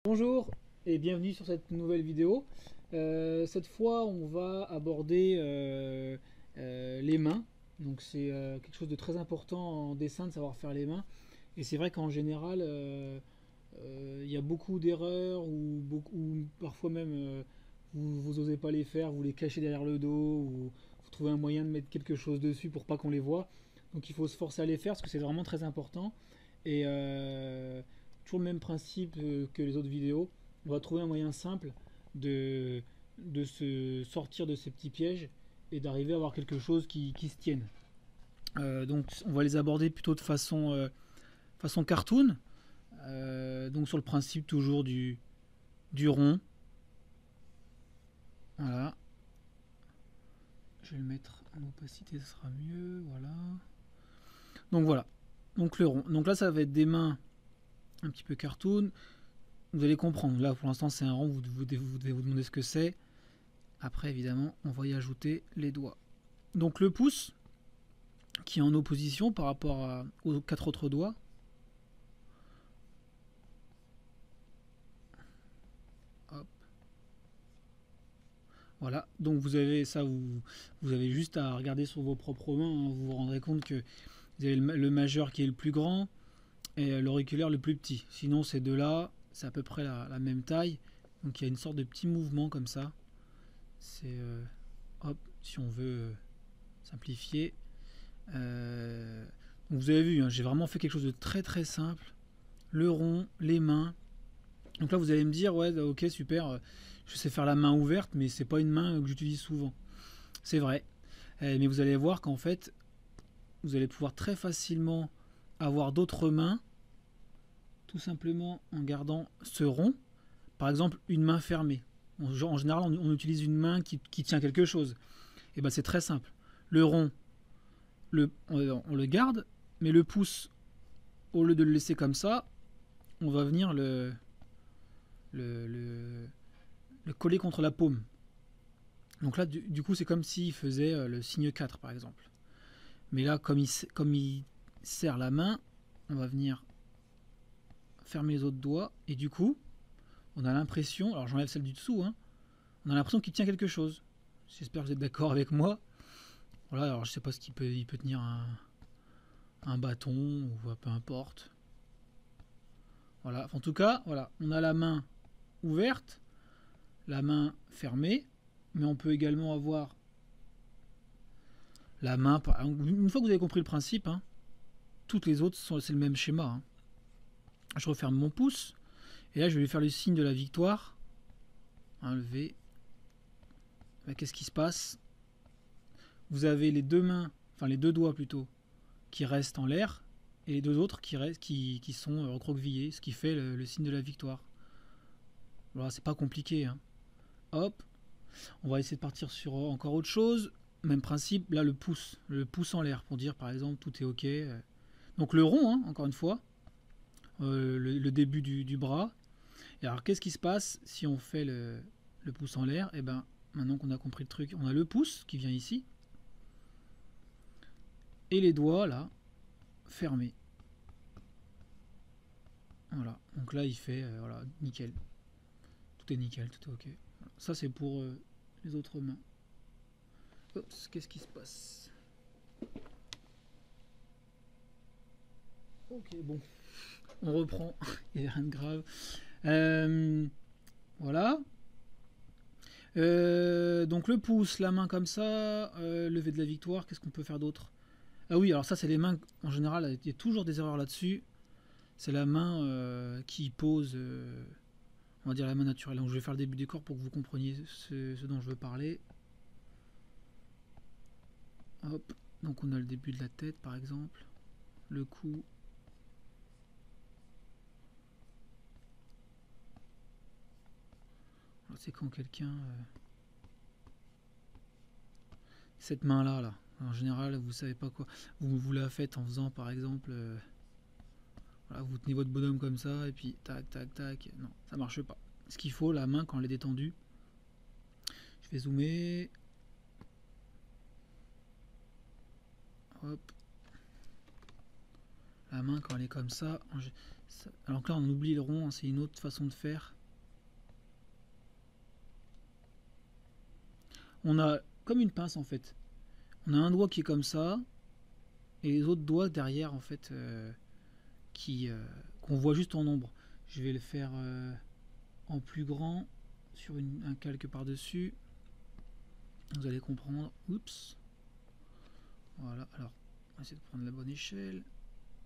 Bonjour et bienvenue sur cette nouvelle vidéo. Cette fois, on va aborder les mains. Donc c'est quelque chose de très important en dessin de savoir faire les mains. Et c'est vrai qu'en général, il y a beaucoup d'erreurs ou parfois même vous osez pas les faire, vous les cachez derrière le dos ou vous trouvez un moyen de mettre quelque chose dessus pour pas qu'on les voit. Donc il faut se forcer à les faire parce que c'est vraiment très important. Et toujours le même principe que les autres vidéos. On va trouver un moyen simple de, de se sortir de ces petits pièges et d'arriver à avoir quelque chose qui se tienne. Donc on va les aborder plutôt de façon cartoon. Donc sur le principe toujours du rond. Voilà. Je vais le mettre en opacité, ce sera mieux. Voilà. Donc voilà. Donc le rond. Donc là ça va être des mains un petit peu cartoon. Vous allez comprendre. Là pour l'instant c'est un rond, vous devez vous demander ce que c'est. Après évidemment on va y ajouter les doigts. Donc le pouce qui est en opposition par rapport aux quatre autres doigts. Hop. Voilà, donc vous avez ça, vous avez juste à regarder sur vos propres mains, hein. Vous vous rendrez compte que vous avez le majeur qui est le plus grand et l'auriculaire le plus petit. Sinon ces deux-là, c'est à peu près la même taille. Donc il y a une sorte de petit mouvement comme ça. C'est hop, si on veut simplifier. Donc vous avez vu, hein, j'ai vraiment fait quelque chose de très très simple. Le rond, les mains. Donc là vous allez me dire, ouais ok super, je sais faire la main ouverte, mais c'est pas une main que j'utilise souvent. C'est vrai. Mais vous allez voir qu'en fait, vous allez pouvoir très facilement avoir d'autres mains, tout simplement en gardant ce rond. Par exemple, une main fermée. En général, on utilise une main qui tient quelque chose. Et ben c'est très simple. Le rond, on le garde, mais le pouce, au lieu de le laisser comme ça, on va venir le, le, le coller contre la paume. Donc là, du coup, c'est comme s'il faisait le signe 4, par exemple. Mais là, comme il serre la main, on va venir fermer les autres doigts. Et du coup, on a l'impression, alors j'enlève celle du dessous, hein, on a l'impression qu'il tient quelque chose. J'espère que vous êtes d'accord avec moi. Voilà, alors je sais pas ce qu'il peut, il peut tenir un bâton ou peu importe. Voilà, en tout cas, voilà, on a la main ouverte, la main fermée, mais on peut également avoir la main. Une fois que vous avez compris le principe, hein, toutes les autres, c'est le même schéma. Hein. Je referme mon pouce, et là je vais lui faire le signe de la victoire. Un lever. Qu'est-ce qui se passe? Vous avez les deux mains, enfin les deux doigts plutôt, qui restent en l'air, et les deux autres qui sont recroquevillés, ce qui fait le signe de la victoire. Voilà, c'est pas compliqué. Hein. Hop, on va essayer de partir sur encore autre chose. Même principe, là le pouce en l'air, pour dire par exemple tout est ok. Donc le rond, hein, encore une fois, le début du bras. Et alors qu'est-ce qui se passe si on fait le pouce en l'air? Et ben maintenant qu'on a compris le truc, on a le pouce qui vient ici, et les doigts là, fermés. Voilà, donc là il fait, voilà, nickel. Tout est nickel, tout est ok. Voilà. Ça c'est pour les autres mains. Oups, qu'est-ce qui se passe? Ok, bon, on reprend, il n'y a rien de grave. Voilà. Donc le pouce, la main comme ça, lever de la victoire, qu'est-ce qu'on peut faire d'autre? Ah oui, alors ça c'est les mains, en général, il y a toujours des erreurs là-dessus. C'est la main qui pose, on va dire la main naturelle. Donc je vais faire le début du corps pour que vous compreniez ce dont je veux parler. Hop, donc on a le début de la tête par exemple, le cou. C'est quand quelqu'un... cette main-là, là, en général, vous savez pas quoi. Vous la faites en faisant par exemple... voilà, vous tenez votre bonhomme comme ça et puis tac, tac, tac. Non, ça marche pas. Ce qu'il faut, la main quand elle est détendue. Je vais zoomer. Hop. La main quand elle est comme ça. Alors que là, on oublie le rond, hein, c'est une autre façon de faire. On a comme une pince en fait. On a un doigt qui est comme ça, et les autres doigts derrière en fait, qu'on voit juste en ombre. Je vais le faire en plus grand sur un calque par-dessus. Vous allez comprendre. Oups. Voilà, alors on va essayer de prendre la bonne échelle.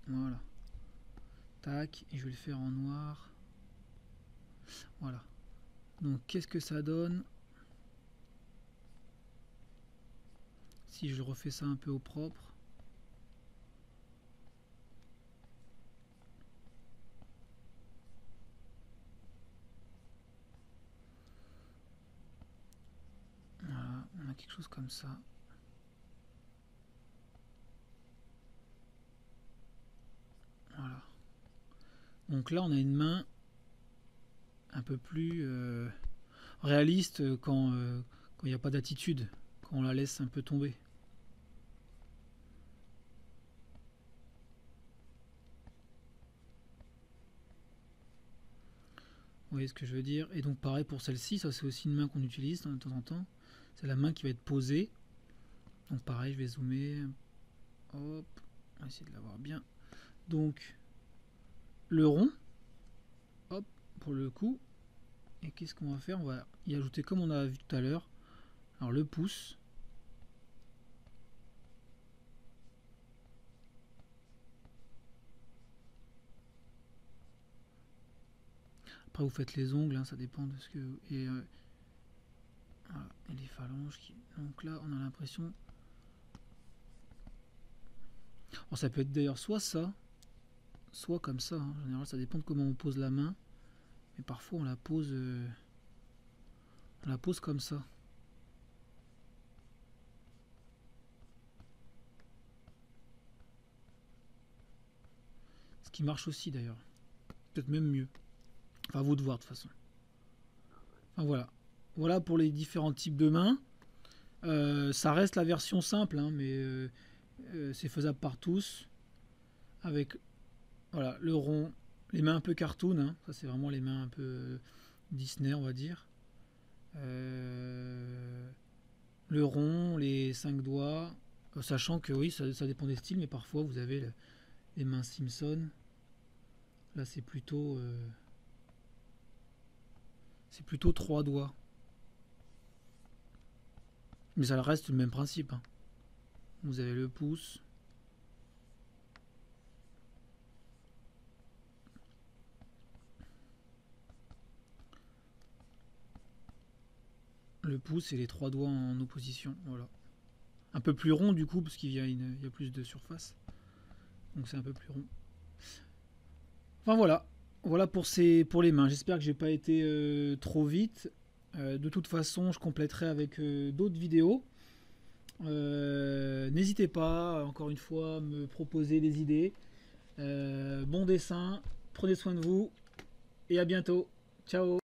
Voilà. Tac, et je vais le faire en noir. Voilà. Donc qu'est-ce que ça donne si je refais ça un peu au propre? Voilà, on a quelque chose comme ça. Voilà. Donc là, on a une main un peu plus réaliste quand il n'y a pas d'attitude, quand on la laisse un peu tomber. Vous voyez ce que je veux dire? Et donc pareil pour celle-ci, ça c'est aussi une main qu'on utilise de temps en temps. C'est la main qui va être posée. Donc pareil, je vais zoomer. Hop, on va essayer de l'avoir bien. Donc le rond, hop, pour le coup. Et qu'est-ce qu'on va faire? On va y ajouter comme on a vu tout à l'heure. Alors le pouce. Après vous faites les ongles, hein, ça dépend de ce que... voilà, et les phalanges. Donc là on a l'impression... Bon, ça peut être d'ailleurs soit ça, soit comme ça. Hein. En général ça dépend de comment on pose la main. Mais parfois on la pose comme ça. Ce qui marche aussi d'ailleurs. Peut-être même mieux. Enfin, à vous de voir de toute façon. Enfin, voilà. Voilà pour les différents types de mains. Ça reste la version simple, hein, mais c'est faisable par tous. Avec voilà, le rond, les mains un peu cartoon. Hein. Ça, c'est vraiment les mains un peu Disney, on va dire. Le rond, les 5 doigts. Sachant que oui, ça dépend des styles, mais parfois vous avez les mains Simpson. Là, c'est plutôt 3 doigts. Mais ça reste le même principe. Hein. Vous avez le pouce. Le pouce et les 3 doigts en opposition. Voilà. Un peu plus rond du coup, parce qu'il y a plus de surface. Donc c'est un peu plus rond. Enfin voilà. Voilà pour les mains. J'espère que j'ai pas été trop vite. De toute façon, je compléterai avec d'autres vidéos. N'hésitez pas, encore une fois, à me proposer des idées. Bon dessin, prenez soin de vous et à bientôt. Ciao.